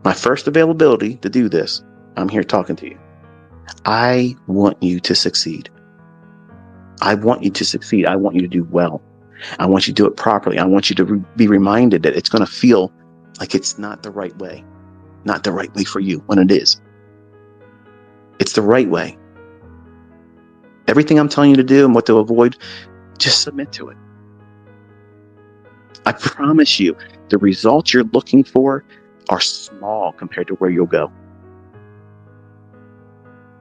My first availability to do this, I'm here talking to you. I want you to succeed. I want you to succeed. I want you to do well. I want you to do it properly. I want you to be reminded that it's going to feel like it's not the right way for you when it is. It's the right way. Everything I'm telling you to do and what to avoid, just submit to it. I promise you, the results you're looking for are small compared to where you'll go.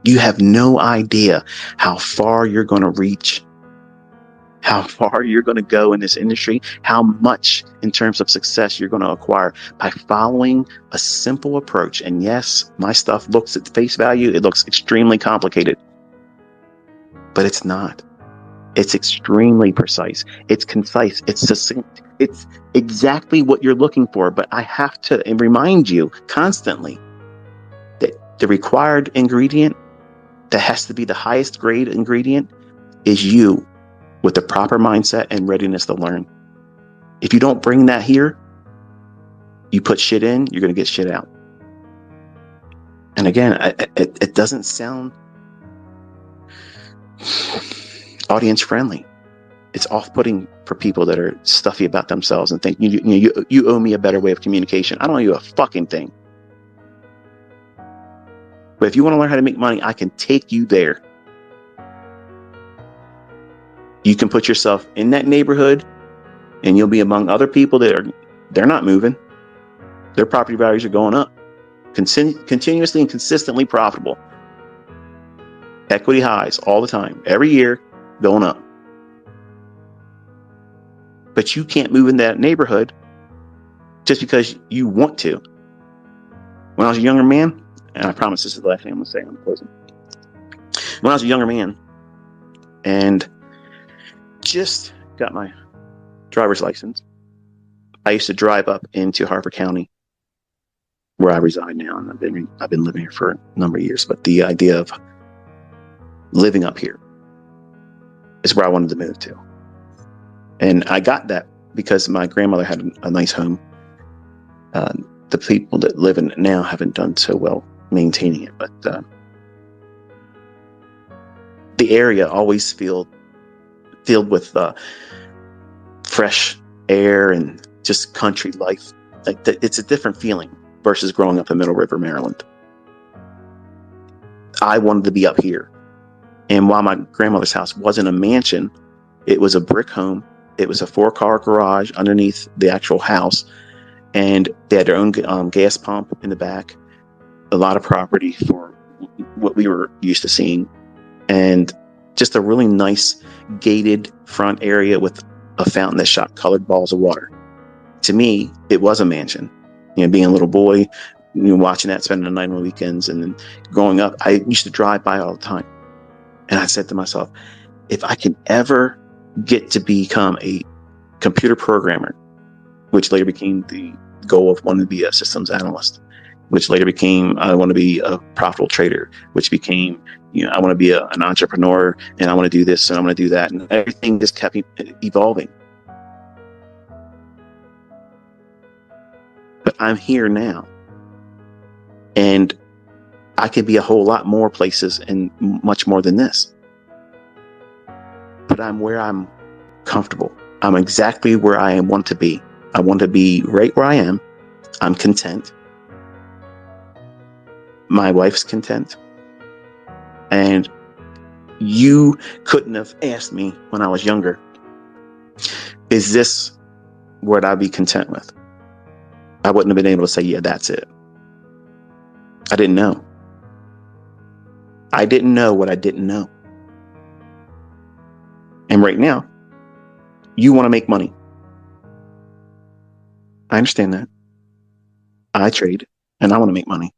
You have no idea how far you're going to reach, how far you're going to go in this industry, how much in terms of success you're going to acquire by following a simple approach. And yes, my stuff looks at face value, it looks extremely complicated, but it's not. It's extremely precise. It's concise. It's succinct. It's exactly what you're looking for. But I have to remind you constantly that the required ingredient that has to be the highest grade ingredient is you with the proper mindset and readiness to learn. If you don't bring that here, you put shit in, you're going to get shit out. And again, it doesn't sound audience friendly. It's off-putting for people that are stuffy about themselves and think you owe me a better way of communication. I don't owe you a fucking thing. But if you want to learn how to make money, I can take you there. You can put yourself in that neighborhood and you'll be among other people they're not moving. Their property values are going up. Continuously and consistently profitable. Equity highs all the time. Every year, going up. But you can't move in that neighborhood just because you want to. When I was a younger man, and I promise this is the last thing I'm going to say, I'm closing. When I was a younger man and just got my driver's license, I used to drive up into Harper County, where I reside now, and I've been living here for a number of years. But the idea of living up here is where I wanted to move to. And I got that because my grandmother had a nice home. The people that live in it now haven't done so well maintaining it, but the area always filled with fresh air and just country life. Like it's a different feeling versus growing up in Middle River, Maryland. I wanted to be up here. And while my grandmother's house wasn't a mansion, it was a brick home. It was a 4-car garage underneath the actual house. And they had their own gas pump in the back. A lot of property for what we were used to seeing. And just a really nice gated front area with a fountain that shot colored balls of water. To me, it was a mansion. Being a little boy, watching that, spending the night on the weekends. And then growing up, I used to drive by all the time. And I said to myself, if I can ever get to become a computer programmer, which later became the goal of wanting to be a systems analyst, which later became, I want to be a profitable trader, which became, I want to be an entrepreneur, and I want to do this and I want to do that. And everything just kept evolving. But I'm here now. And I could be a whole lot more places and much more than this. But I'm where I'm comfortable. I'm exactly where I want to be. I want to be right where I am. I'm content. My wife's content. And you couldn't have asked me when I was younger, is this what I'd be content with? I wouldn't have been able to say, yeah, that's it. I didn't know. I didn't know what I didn't know. And right now, you want to make money. I understand that. I trade and I want to make money.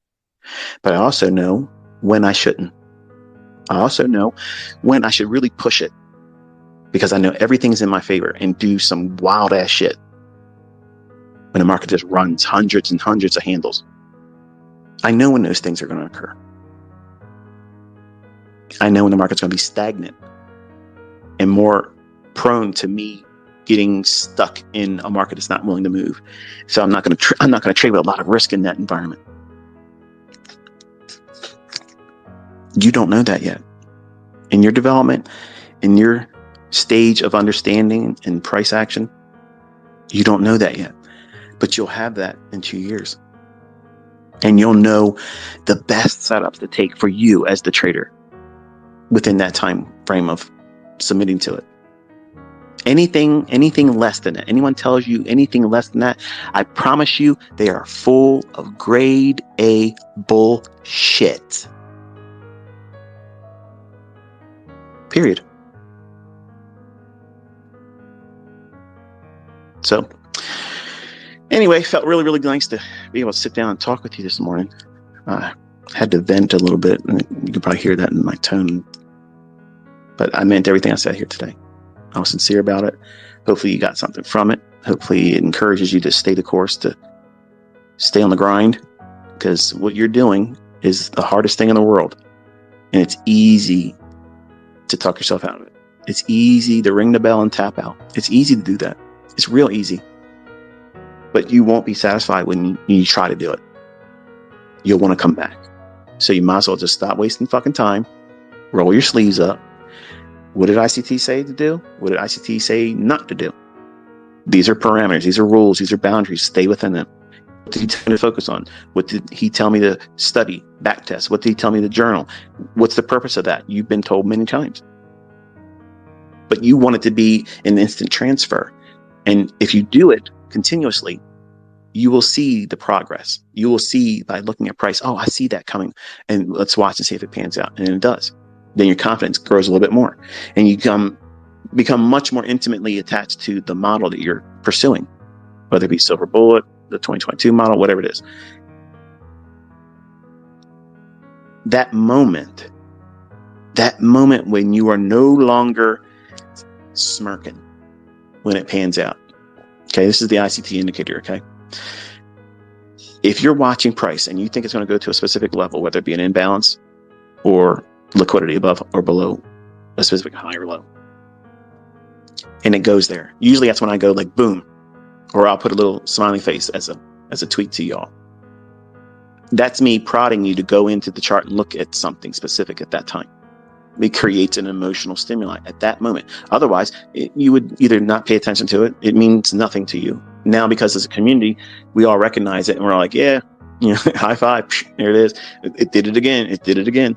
But I also know when I shouldn't. I also know when I should really push it, because I know everything's in my favor, and do some wild ass shit when the market just runs hundreds and hundreds of handles. I know when those things are going to occur. I know when the market's going to be stagnant and more prone to me getting stuck in a market that's not willing to move. So I'm not going to trade with a lot of risk in that environment. You don't know that yet. In your development, in your stage of understanding and price action, you don't know that yet. But you'll have that in 2 years. And you'll know the best setups to take for you as the trader within that time frame of submitting to it. Anything less than that, anyone tells you anything less than that, I promise you they are full of grade A bullshit. Period. So anyway, felt really, really nice to be able to sit down and talk with you this morning. Had to vent a little bit, and you can probably hear that in my tone. But I meant everything I said here today. I was sincere about it. Hopefully you got something from it. Hopefully it encourages you to stay the course, to stay on the grind, because what you're doing is the hardest thing in the world. And it's easy to talk yourself out of it. It's easy to ring the bell and tap out. It's easy to do that. It's real easy. But you won't be satisfied when you try to do it. You'll want to come back. So you might as well just stop wasting fucking time. Roll your sleeves up. What did ICT say to do? What did ICT say not to do? These are parameters. These are rules. These are boundaries. Stay within them. What did he tell me to focus on? What did he tell me to study, back test? What did he tell me to journal? What's the purpose of that? You've been told many times. But you want it to be an instant transfer. And if you do it continuously, you will see the progress. You will see by looking at price, oh, I see that coming. And let's watch and see if it pans out. And it does. Then your confidence grows a little bit more. And you become much more intimately attached to the model that you're pursuing, whether it be Silver Bullet, the 2022 model, whatever it is. That moment when you are no longer smirking when it pans out. Okay, this is the ICT indicator, okay? If you're watching price and you think it's going to go to a specific level, whether it be an imbalance or liquidity above or below a specific high or low, and it goes there, usually that's when I go like boom, or I'll put a little smiley face as a tweet to y'all. That's me prodding you to go into the chart and look at something specific at that time. It creates an emotional stimuli at that moment. Otherwise, you would either not pay attention to it. It means nothing to you. Now, because as a community, we all recognize it and we're like, yeah, high five. There it is. It did it again. It did it again.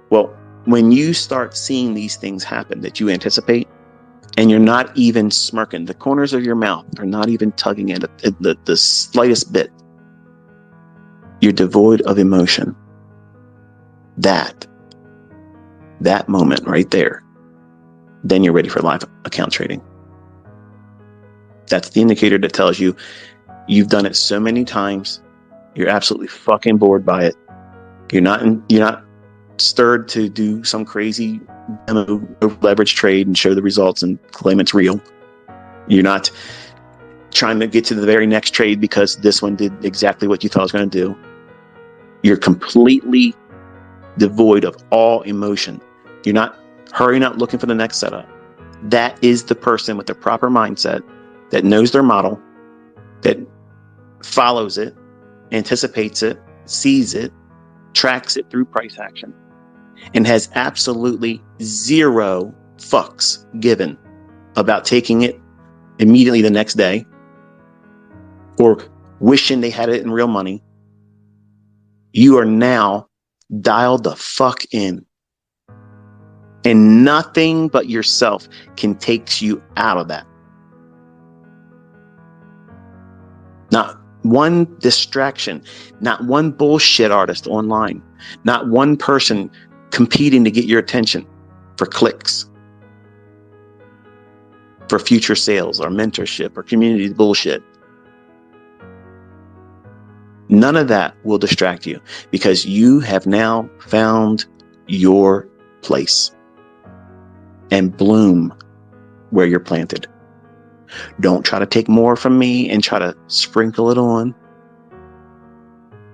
Well, when you start seeing these things happen that you anticipate, and you're not even smirking, the corners of your mouth are not even tugging at the slightest bit, you're devoid of emotion. That moment right there, then you're ready for live account trading. That's the indicator that tells you you've done it so many times. You're absolutely fucking bored by it. You're not stirred to do some crazy demo leverage trade and show the results and claim it's real. You're not trying to get to the very next trade because this one did exactly what you thought it was going to do. You're completely devoid of all emotion. You're not hurrying up looking for the next setup. That is the person with the proper mindset that knows their model, that follows it, anticipates it, sees it, tracks it through price action, and has absolutely zero fucks given about taking it immediately the next day or wishing they had it in real money. You are now dialed the fuck in. And nothing but yourself can take you out of that. Not one distraction, not one bullshit artist online, not one person competing to get your attention for clicks, for future sales or mentorship or community bullshit. None of that will distract you because you have now found your place and bloom where you're planted. Don't try to take more from me and try to sprinkle it on.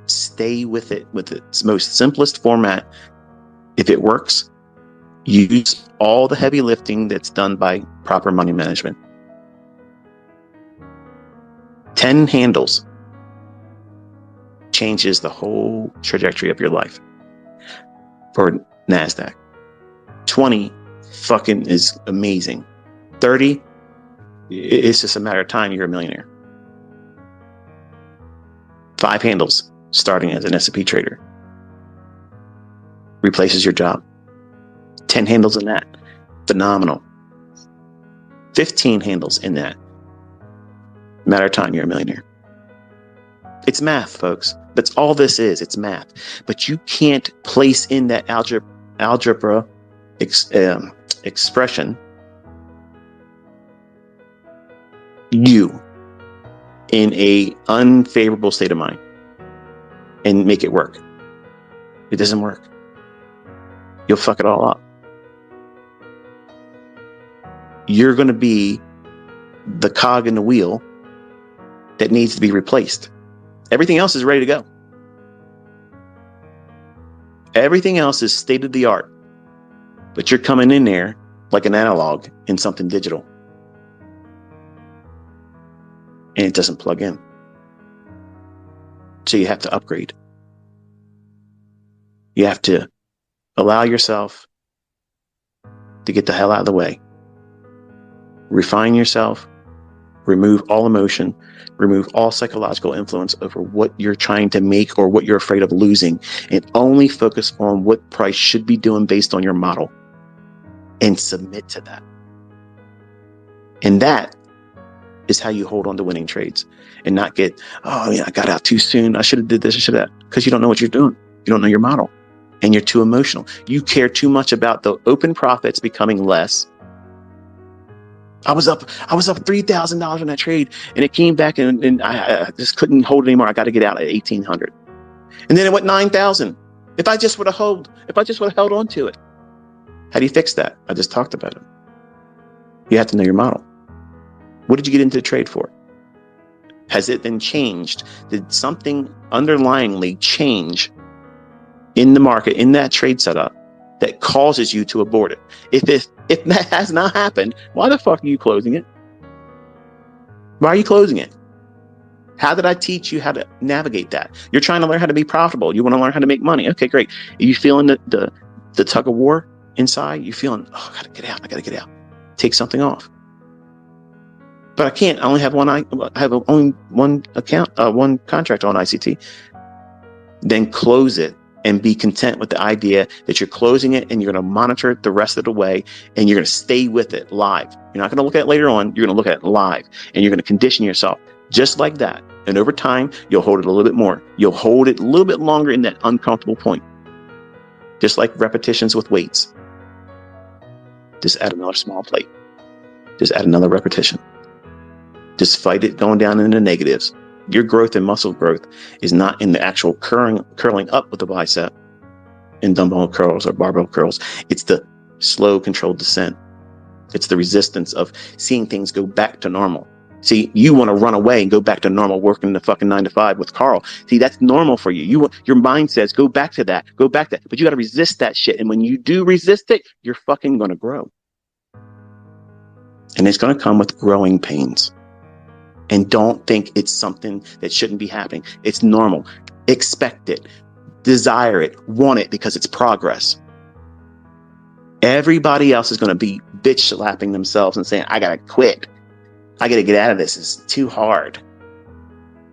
Stay with it, with its most simplest format. If it works, use all the heavy lifting that's done by proper money management. 10 handles changes the whole trajectory of your life for NASDAQ. 20 fucking is amazing. 30, it's just a matter of time you're a millionaire. 5 handles starting as an S&P trader replaces your job. 10 handles in that, phenomenal. 15 handles in that, matter of time you're a millionaire. It's math, folks. That's all this is. It's math. But you can't place in that algebra expression you in a unfavorable state of mind and make it work. It doesn't work. You'll fuck it all up. You're going to be the cog in the wheel that needs to be replaced. Everything else is ready to go. Everything else is state of the art, but you're coming in there like an analog in something digital, and it doesn't plug in. So you have to upgrade. You have to allow yourself to get the hell out of the way. Refine yourself. Remove all emotion, remove all psychological influence over what you're trying to make or what you're afraid of losing, and only focus on what price should be doing based on your model and submit to that. And that is how you hold on to winning trades and not get, oh yeah, I got out too soon. I should have did this, I should have that. Because you don't know what you're doing. You don't know your model and you're too emotional. You care too much about the open profits becoming less. I was up $3,000 on that trade, and it came back, and I just couldn't hold it anymore. I got to get out at 1,800, and then it went 9,000. If I just would have held on to it. How do you fix that? I just talked about it. You have to know your model. What did you get into the trade for? Has it been changed? Did something underlyingly change in the market, in that trade setup, that causes you to abort it? If that has not happened, why the fuck are you closing it? Why are you closing it? How did I teach you how to navigate that? You're trying to learn how to be profitable. You want to learn how to make money. Okay, great. Are you feeling the tug of war inside? You feeling, oh, I gotta get out. Take something off. But I can't. I only have only one account, one contract on ICT. Then close it. And be content with the idea that you're closing it and you're going to monitor it the rest of the way and you're going to stay with it live. You're not going to look at it later on. You're going to look at it live and you're going to condition yourself just like that. And over time, you'll hold it a little bit more. You'll hold it a little bit longer in that uncomfortable point. Just like repetitions with weights. Just add another small plate. Just add another repetition. Just fight it going down in the negatives. Your growth and muscle growth is not in the actual curling up with the bicep in dumbbell curls or barbell curls. It's the slow, controlled descent. It's the resistance of seeing things go back to normal. See, you want to run away and go back to normal, working the fucking 9 to 5 with Carl. See, that's normal for you. Your mind says, go back to that, but you got to resist that shit. And when you do resist it, you're fucking going to grow. And it's going to come with growing pains. And don't think it's something that shouldn't be happening. It's normal. Expect it. Desire it. Want it because it's progress. Everybody else is going to be bitch slapping themselves and saying, I got to quit. I got to get out of this. It's too hard.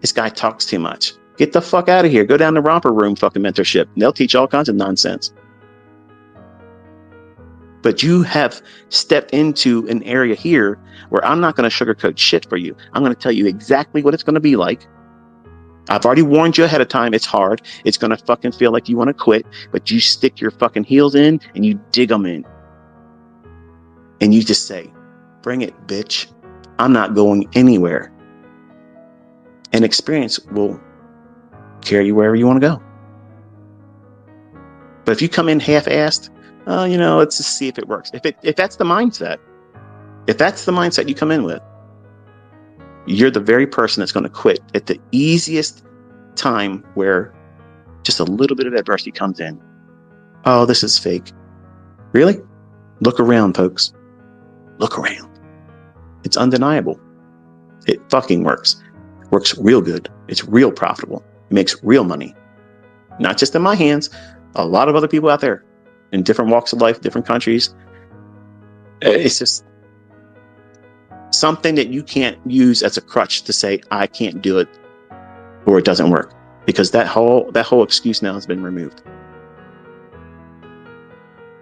This guy talks too much. Get the fuck out of here. Go down to romper room fucking mentorship. They'll teach all kinds of nonsense. But you have stepped into an area here where I'm not going to sugarcoat shit for you. I'm going to tell you exactly what it's going to be like. I've already warned you ahead of time. It's hard. It's going to fucking feel like you want to quit, but you stick your fucking heels in and you dig them in. And you just say, bring it, bitch. I'm not going anywhere. And experience will carry you wherever you want to go. But if you come in half-assed, let's just see if it works. If that's the mindset, you come in with, you're the very person that's going to quit at the easiest time where just a little bit of adversity comes in. Oh, this is fake. Really? Look around, folks. Look around. It's undeniable. It fucking works. Works real good. It's real profitable. It makes real money. Not just in my hands. A lot of other people out there. in different walks of life, different countries. It's just something that you can't use as a crutch to say, I can't do it or it doesn't work, because that whole excuse now has been removed.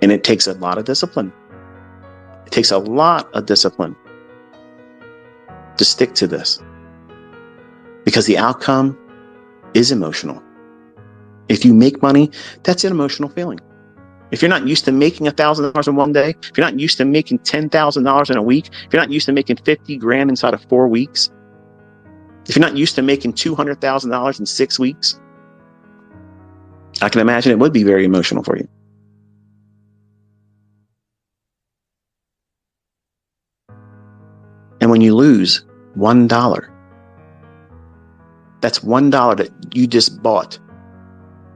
And it takes a lot of discipline. It takes a lot of discipline to stick to this, because the outcome is emotional. If you make money, that's an emotional feeling. If you're not used to making $1,000 in one day, if you're not used to making $10,000 in a week, if you're not used to making 50 grand inside of 4 weeks, if you're not used to making $200,000 in 6 weeks, I can imagine it would be very emotional for you. And when you lose $1, that's $1 that you just bought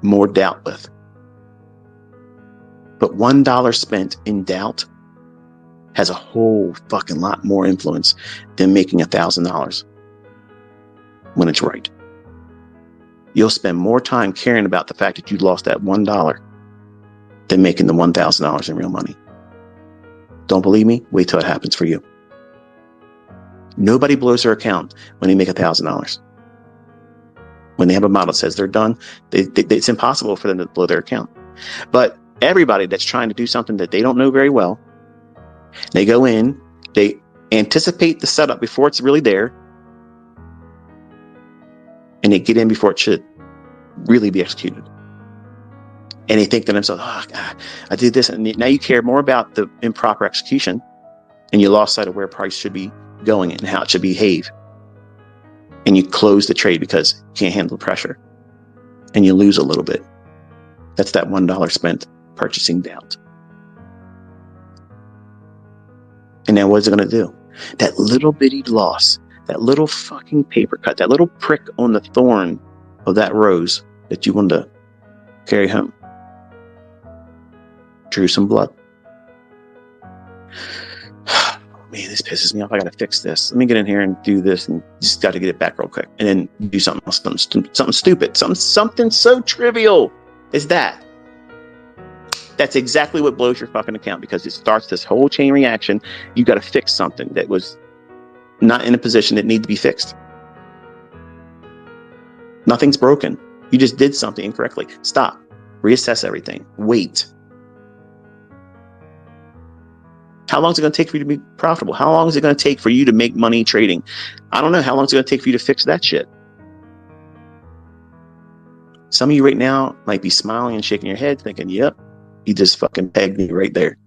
more doubt with. But $1 spent in doubt has a whole fucking lot more influence than making $1,000 when it's right. You'll spend more time caring about the fact that you lost that $1 than making the $1,000 in real money. Don't believe me? Wait till it happens for you. Nobody blows their account when they make $1,000. When they have a model that says they're done, it's impossible for them to blow their account. But everybody that's trying to do something that they don't know very well, they go in, they anticipate the setup before it's really there, and they get in before it should really be executed. And they think to themselves, oh, God, I did this. And now you care more about the improper execution, and you lost sight of where price should be going and how it should behave. And you close the trade because you can't handle the pressure, and you lose a little bit. That's that $1 spent purchasing doubt. And now what's it going to do? That little bitty loss, that little fucking paper cut, that little prick on the thorn of that rose that you wanted to carry home, drew some blood. Man, this pisses me off. I got to fix this. Let me get in here and do this, and just got to get it back real quick, and then do something else, something stupid, something so trivial as that. That's exactly what blows your fucking account, because it starts this whole chain reaction. You got to fix something that was not in a position that needed to be fixed. Nothing's broken. You just did something incorrectly. Stop. Reassess everything. Wait. How long is it going to take for you to be profitable? How long is it going to take for you to make money trading? I don't know. How long is it going to take for you to fix that shit? Some of you right now might be smiling and shaking your head thinking, yep, he just fucking pegged me right there.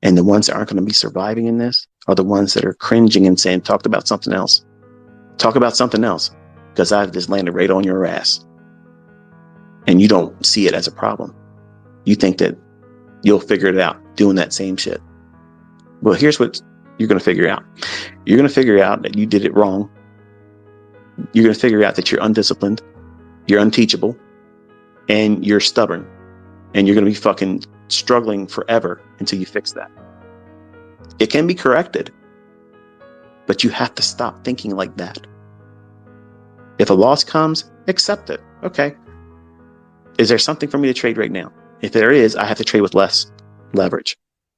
And the ones that aren't going to be surviving in this are the ones that are cringing and saying, talk about something else. Talk about something else, because I've just landed right on your ass. And you don't see it as a problem. You think that you'll figure it out doing that same shit. Well, here's what you're going to figure out. You're going to figure out that you did it wrong. You're going to figure out that you're undisciplined, you're unteachable, and you're stubborn. And you're going to be fucking struggling forever until you fix that. It can be corrected, but you have to stop thinking like that. If a loss comes, accept it. Okay. Is there something for me to trade right now? If there is, I have to trade with less leverage.